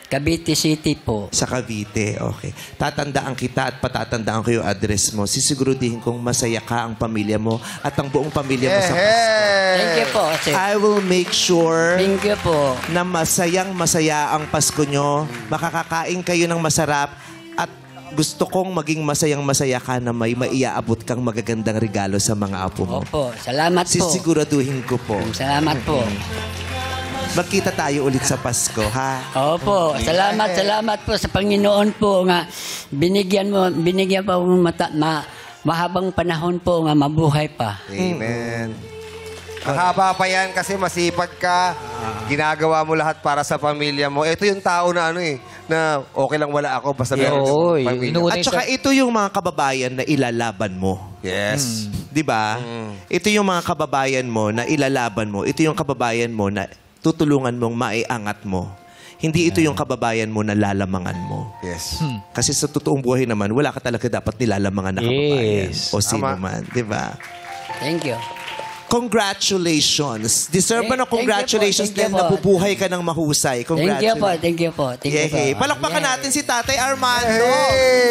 Cavite City po. Sa Cavite, okay. Tatandaan kita at patatandaan ko yung address mo. Sisigurudihin kong masaya ka ang pamilya mo at ang buong pamilya mo sa Pasko. Thank you po, sir. I will make sure Thank you po. na masayang-masaya ang Pasko nyo. Makakakain kayo ng masarap at gusto kong maging masayang-masaya ka na may maiaabot kang magagandang regalo sa mga apo mo. Opo, salamat po. Sisiguraduhin ko po. Salamat po. Magkita tayo ulit sa Pasko, ha? Opo, salamat po sa Panginoon po nga binigyan pa ako ng mahabang panahon po nga mabuhay pa. Amen. Mahaba pa yan kasi masipag ka. Ginagawa mo lahat para sa pamilya mo. Ito yung tao na na okay lang wala ako basta meron Oy, sa pamilya. At saka ito yung mga kababayan na ilalaban mo. Yes. Di ba? Ito yung mga kababayan mo na ilalaban mo. Ito yung kababayan mo na tutulungan mong maiangat mo. Hindi ito yung kababayan mo na lalamangan mo. Yes. Kasi sa totoong buhay naman, wala ka talaga dapat nilalamangan na kababayan. Yes. O sino Tama. man. Di ba? Thank you. Congratulations. Deserve mo ng Thank you po, congratulations thank you dahil po. nabubuhay ka ng mahusay. Thank you po, Congratulations. thank you po. Thank you po. Palakpakan natin si Tatay Armando. Hey!